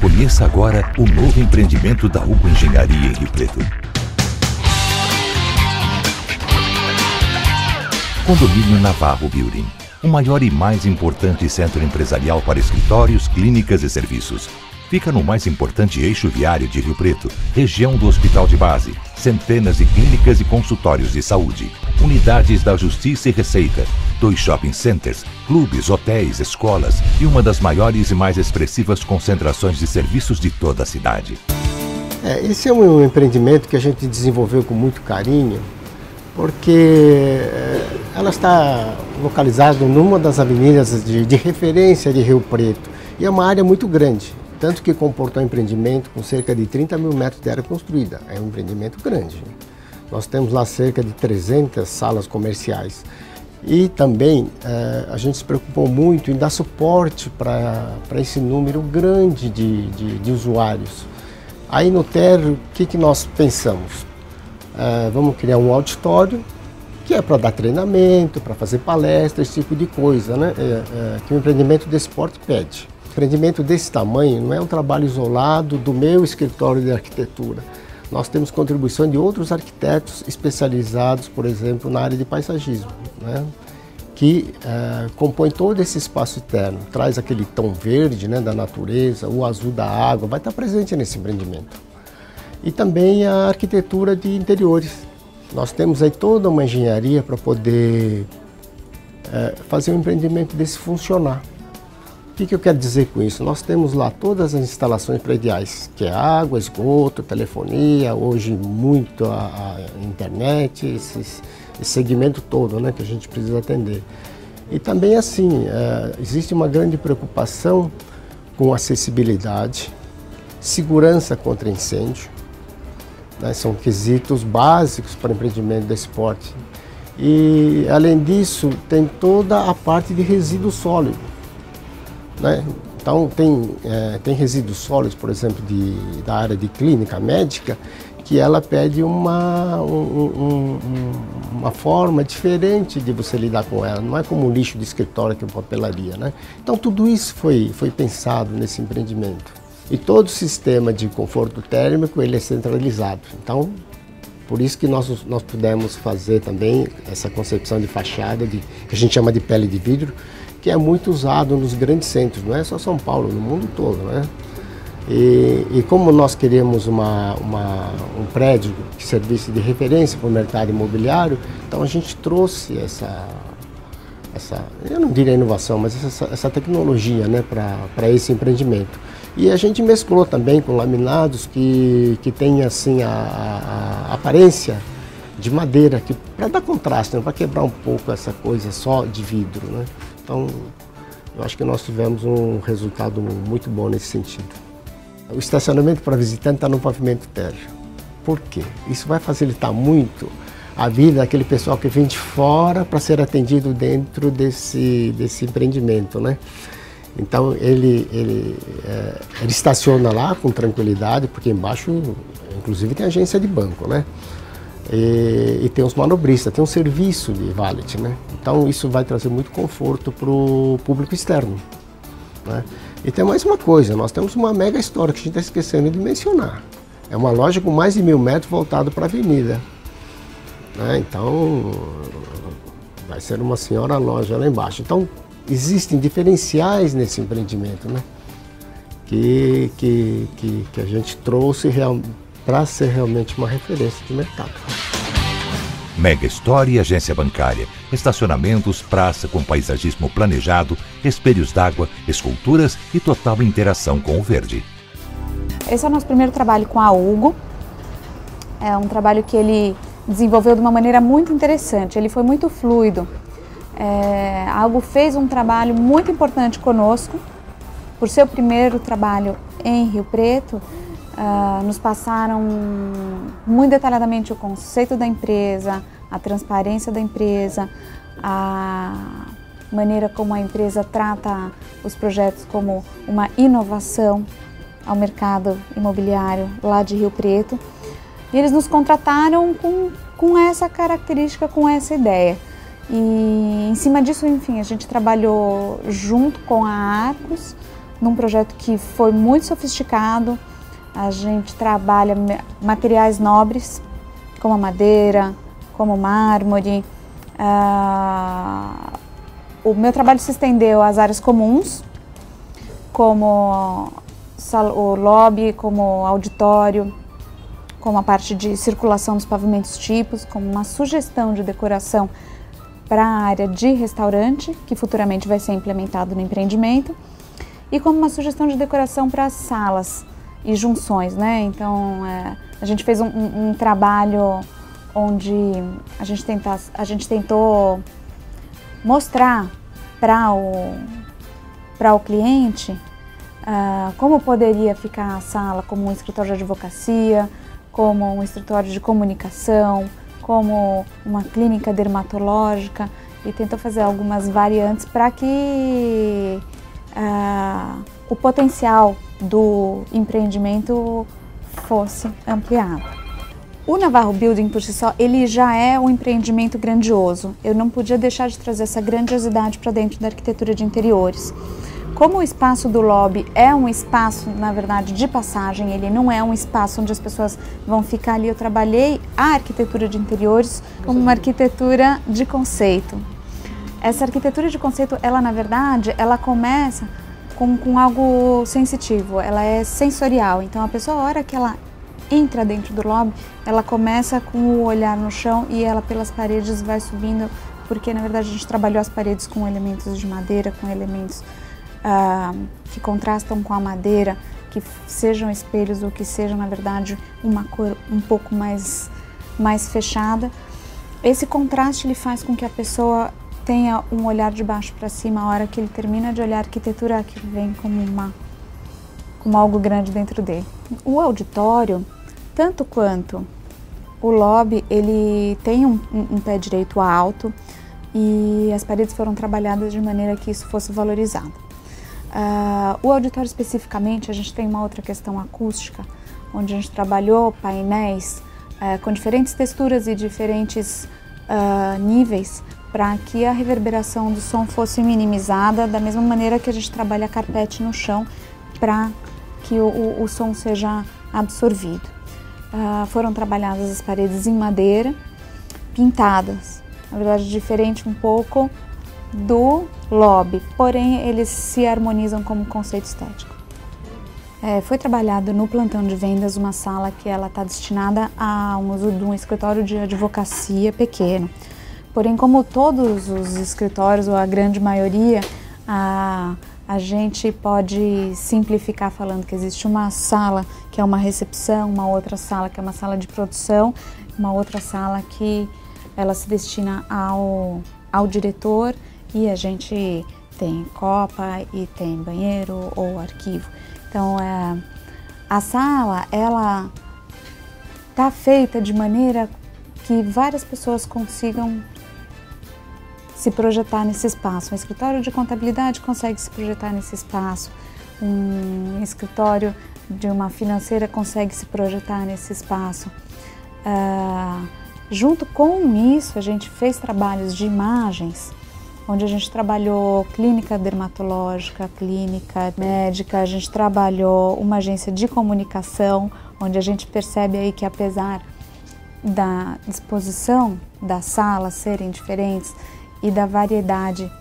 Conheça agora o novo empreendimento da Hugo Engenharia em Rio Preto. Condomínio Navarro Building, o maior e mais importante centro empresarial para escritórios, clínicas e serviços. Fica no mais importante eixo viário de Rio Preto, região do Hospital de Base, centenas de clínicas e consultórios de saúde, unidades da Justiça e Receita, 2 shopping centers, clubes, hotéis, escolas e uma das maiores e mais expressivas concentrações de serviços de toda a cidade. Esse é um empreendimento que a gente desenvolveu com muito carinho, porque ela está localizada numa das avenidas de referência de Rio Preto e é uma área muito grande. Tanto que comportou um empreendimento com cerca de 30 mil metros de área construída. É um empreendimento grande. Nós temos lá cerca de 300 salas comerciais. E também a gente se preocupou muito em dar suporte para esse número grande de usuários. Aí no térreo, o que nós pensamos? Vamos criar um auditório, que é para dar treinamento, para fazer palestras, esse tipo de coisa, né? Que o empreendimento desse porte pede. Empreendimento desse tamanho não é um trabalho isolado do meu escritório de arquitetura. Nós temos contribuição de outros arquitetos especializados, por exemplo, na área de paisagismo, né? Que compõe todo esse espaço interno, traz aquele tom verde, né, da natureza, o azul da água, vai estar presente nesse empreendimento. E também a arquitetura de interiores. Nós temos aí toda uma engenharia para poder fazer um empreendimento desse funcionar. O que eu quero dizer com isso? Nós temos lá todas as instalações prediais, que é água, esgoto, telefonia, hoje muito a internet, esse segmento todo, né, que a gente precisa atender. E também assim, existe uma grande preocupação com acessibilidade, segurança contra incêndio, né, são quesitos básicos para empreendimento desse porte. E além disso, tem toda a parte de resíduo sólido. Né? Então tem resíduos sólidos, por exemplo, da área de clínica médica, que ela pede uma forma diferente de você lidar com ela, não é como um lixo de escritório que é papelaria, né? Então tudo isso foi pensado nesse empreendimento. E todo o sistema de conforto térmico ele é centralizado, então por isso que nós pudemos fazer também essa concepção de fachada, que a gente chama de pele de vidro, que é muito usado nos grandes centros, não é só São Paulo, no mundo todo, né? E como nós queríamos um prédio que servisse de referência para o mercado imobiliário, então a gente trouxe essa eu não diria inovação, mas essa tecnologia, né, para esse empreendimento. E a gente mesclou também com laminados que tem assim a aparência de madeira, para dar contraste, né, para quebrar um pouco essa coisa só de vidro, né? Então, eu acho que nós tivemos um resultado muito bom nesse sentido. O estacionamento para visitante está no pavimento térreo. Por quê? Isso vai facilitar muito a vida daquele pessoal que vem de fora para ser atendido dentro desse empreendimento, né? Então, ele estaciona lá com tranquilidade, porque embaixo, inclusive, tem agência de banco, né? E tem os manobristas, tem um serviço de valet, né? Então isso vai trazer muito conforto para o público externo, né? E tem mais uma coisa, nós temos uma mega história que a gente está esquecendo de mencionar. É uma loja com mais de 1000 metros voltado para a avenida, né? Então vai ser uma senhora loja lá embaixo. Então existem diferenciais nesse empreendimento, né? Que a gente trouxe para ser realmente uma referência de mercado. Mega Store e agência bancária, estacionamentos, praça com paisagismo planejado, espelhos d'água, esculturas e total interação com o verde. Esse é o nosso primeiro trabalho com a Hugo. É um trabalho que ele desenvolveu de uma maneira muito interessante, ele foi muito fluido. A Hugo fez um trabalho muito importante conosco, por ser o primeiro trabalho em Rio Preto. Nos passaram muito detalhadamente o conceito da empresa, a transparência da empresa, a maneira como a empresa trata os projetos como uma inovação ao mercado imobiliário lá de Rio Preto. E eles nos contrataram com essa característica, com essa ideia. E em cima disso, enfim, a gente trabalhou junto com a Arcos, num projeto que foi muito sofisticado. A gente trabalha materiais nobres, como a madeira, como o mármore. O meu trabalho se estendeu às áreas comuns, como o lobby, como o auditório, como a parte de circulação dos pavimentos tipos, como uma sugestão de decoração para a área de restaurante, que futuramente vai ser implementado no empreendimento, e como uma sugestão de decoração para as salas e junções, né? Então, a gente fez um trabalho onde a gente tentou mostrar para o cliente como poderia ficar a sala como um escritório de advocacia, como um escritório de comunicação, como uma clínica dermatológica, e tentou fazer algumas variantes para que o potencial do empreendimento fosse ampliado. O Navarro Building, por si só, ele já é um empreendimento grandioso. Eu não podia deixar de trazer essa grandiosidade para dentro da arquitetura de interiores. Como o espaço do lobby é um espaço, na verdade, de passagem, ele não é um espaço onde as pessoas vão ficar ali. Eu trabalhei a arquitetura de interiores como uma arquitetura de conceito. Essa arquitetura de conceito, ela, na verdade, ela começa com algo sensitivo, ela é sensorial. Então, a pessoa, a hora que ela entra dentro do lobby, ela começa com o olhar no chão e ela pelas paredes vai subindo, porque na verdade a gente trabalhou as paredes com elementos de madeira, com elementos que contrastam com a madeira, que sejam espelhos ou que sejam na verdade uma cor um pouco mais fechada. Esse contraste ele faz com que a pessoa tenha um olhar de baixo para cima. A hora que ele termina de olhar a arquitetura, aquilo vem como algo grande dentro dele. O auditório, tanto quanto o lobby, ele tem um pé direito alto e as paredes foram trabalhadas de maneira que isso fosse valorizado. O auditório especificamente, a gente tem uma outra questão acústica, onde a gente trabalhou painéis com diferentes texturas e diferentes níveis para que a reverberação do som fosse minimizada, da mesma maneira que a gente trabalha carpete no chão para que o som seja absorvido. Foram trabalhadas as paredes em madeira, pintadas, na verdade diferente um pouco do lobby, porém eles se harmonizam como conceito estético. Foi trabalhado no plantão de vendas uma sala que ela está destinada ao uso de um escritório de advocacia pequeno. Porém, como todos os escritórios, ou a grande maioria, a gente pode simplificar falando que existe uma sala que é uma recepção, uma outra sala que é uma sala de produção, uma outra sala que ela se destina ao diretor, e a gente tem copa e tem banheiro ou arquivo. Então, a sala, ela está feita de maneira que várias pessoas consigam se projetar nesse espaço. Um escritório de contabilidade consegue se projetar nesse espaço, um escritório de uma financeira consegue se projetar nesse espaço. Junto com isso, a gente fez trabalhos de imagens, onde a gente trabalhou clínica dermatológica, clínica médica, a gente trabalhou uma agência de comunicação, onde a gente percebe aí que apesar da disposição das salas serem diferentes, e da variedade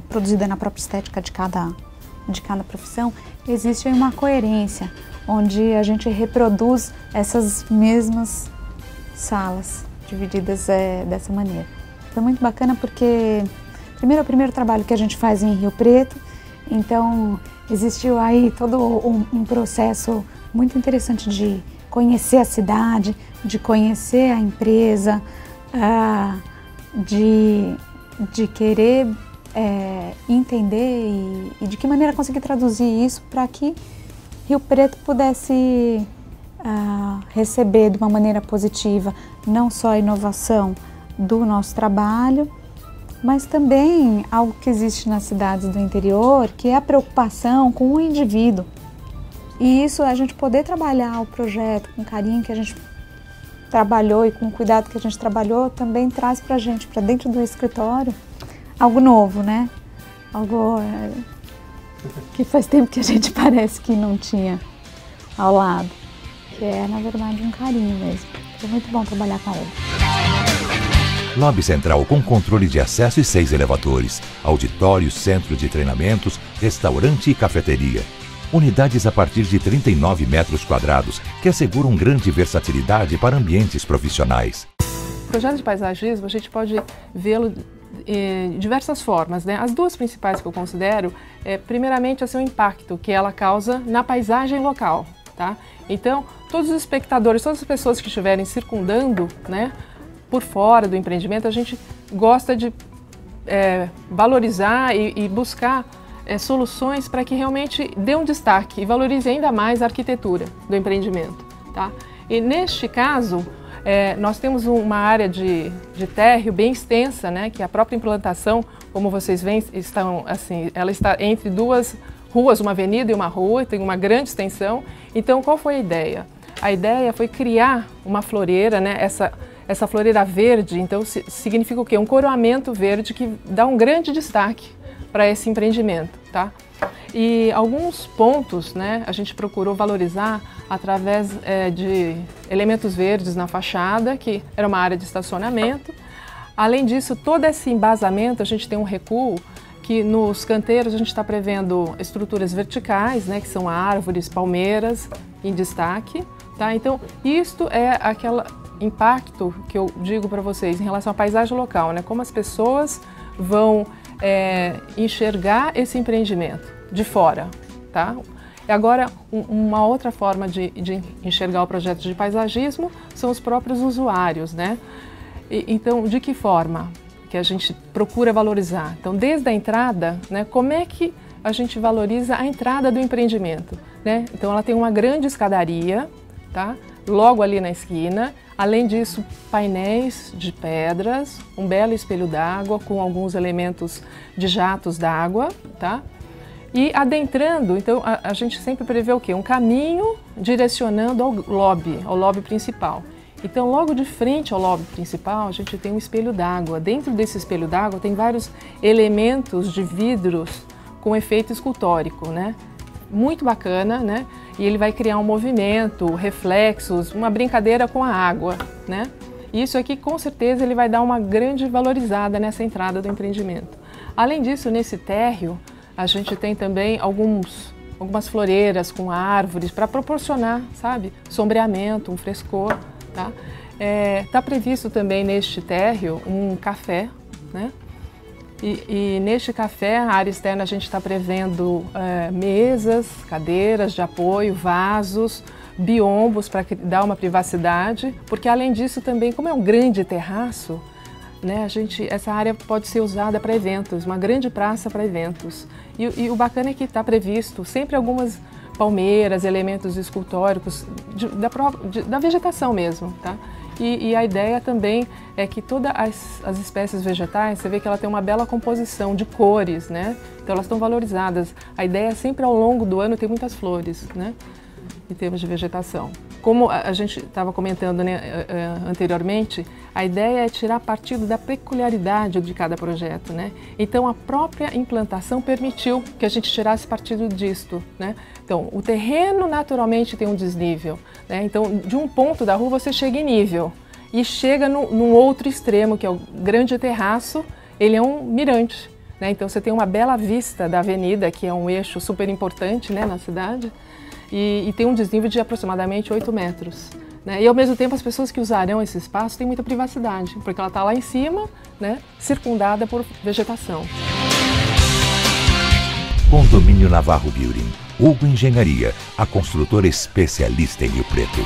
produzida na própria estética de cada profissão, existe uma coerência, onde a gente reproduz essas mesmas salas, divididas dessa maneira. Foi muito bacana porque, primeiro, é o primeiro trabalho que a gente faz em Rio Preto, então existiu aí todo um processo muito interessante de conhecer a cidade, de conhecer a empresa, de querer entender e de que maneira conseguir traduzir isso para que Rio Preto pudesse receber de uma maneira positiva não só a inovação do nosso trabalho, mas também algo que existe nas cidades do interior, que é a preocupação com o indivíduo. E isso, a gente poder trabalhar o projeto com carinho que a gente trabalhou e com o cuidado que a gente trabalhou, também traz pra gente, pra dentro do escritório, algo novo, né? Algo que faz tempo que a gente parece que não tinha ao lado. Que é, na verdade, um carinho mesmo. Foi muito bom trabalhar com a Hugo. Lobby central com controle de acesso e 6 elevadores, auditório, centro de treinamentos, restaurante e cafeteria. Unidades a partir de 39 metros quadrados, que asseguram grande versatilidade para ambientes profissionais. O projeto de paisagismo, a gente pode vê-lo de diversas formas, né? As duas principais que eu considero é, primeiramente, assim, o impacto que ela causa na paisagem local, tá? Então, todos os espectadores, todas as pessoas que estiverem circundando, né, por fora do empreendimento, a gente gosta de valorizar e buscar soluções para que realmente dê um destaque e valorize ainda mais a arquitetura do empreendimento, tá? E neste caso, nós temos uma área de térreo bem extensa, né, que a própria implantação, como vocês veem, ela está entre duas ruas, uma avenida e uma rua, tem uma grande extensão. Então, qual foi a ideia? A ideia foi criar uma floreira, né, essa floreira verde, então significa o quê? Um coroamento verde que dá um grande destaque para esse empreendimento, tá? E alguns pontos, né, a gente procurou valorizar através de elementos verdes na fachada, que era uma área de estacionamento. Além disso, todo esse embasamento, a gente tem um recuo que nos canteiros a gente está prevendo estruturas verticais, né, que são árvores, palmeiras em destaque, tá? Então, isto é aquele impacto que eu digo para vocês em relação à paisagem local, né? Como as pessoas vão enxergar esse empreendimento de fora, tá? E agora, uma outra forma de enxergar o projeto de paisagismo são os próprios usuários, né? Então, de que forma que a gente procura valorizar? Então, desde a entrada, né, como é que a gente valoriza a entrada do empreendimento, né? Então, ela tem uma grande escadaria, tá? Logo ali na esquina. Além disso, painéis de pedras, um belo espelho d'água com alguns elementos de jatos d'água, tá? E adentrando, então, a gente sempre prevê o quê? Um caminho direcionando ao lobby principal. Então, logo de frente ao lobby principal, a gente tem um espelho d'água. Dentro desse espelho d'água tem vários elementos de vidros com efeito escultórico, né? Muito bacana, né? E ele vai criar um movimento, reflexos, uma brincadeira com a água, né? E isso aqui, com certeza, ele vai dar uma grande valorizada nessa entrada do empreendimento. Além disso, nesse térreo, a gente tem também algumas floreiras com árvores para proporcionar, sabe, sombreamento, um frescor, tá? Tá previsto também neste térreo um café, né? E neste café, a área externa, a gente está prevendo mesas, cadeiras de apoio, vasos, biombos para dar uma privacidade, porque além disso também, como é um grande terraço, né, essa área pode ser usada para eventos, uma grande praça para eventos. E o bacana é que está previsto sempre algumas palmeiras, elementos escultóricos da vegetação mesmo, tá? E a ideia também é que todas as espécies vegetais, você vê que ela tem uma bela composição de cores, né? Então elas estão valorizadas. A ideia é sempre ao longo do ano ter muitas flores, né? Em termos de vegetação. Como a gente estava comentando, né, anteriormente, a ideia é tirar partido da peculiaridade de cada projeto, né? Então a própria implantação permitiu que a gente tirasse partido disto, né? Então o terreno naturalmente tem um desnível, né? Então de um ponto da rua você chega em nível e chega num outro extremo, que é o grande terraço, ele é um mirante, né? Então você tem uma bela vista da avenida, que é um eixo super importante, né, na cidade. E tem um desnível de aproximadamente 8 metros. Né? E ao mesmo tempo as pessoas que usarão esse espaço têm muita privacidade, porque ela está lá em cima, né, circundada por vegetação. Condomínio Navarro Building. Hugo Engenharia, a construtora especialista em Rio Preto.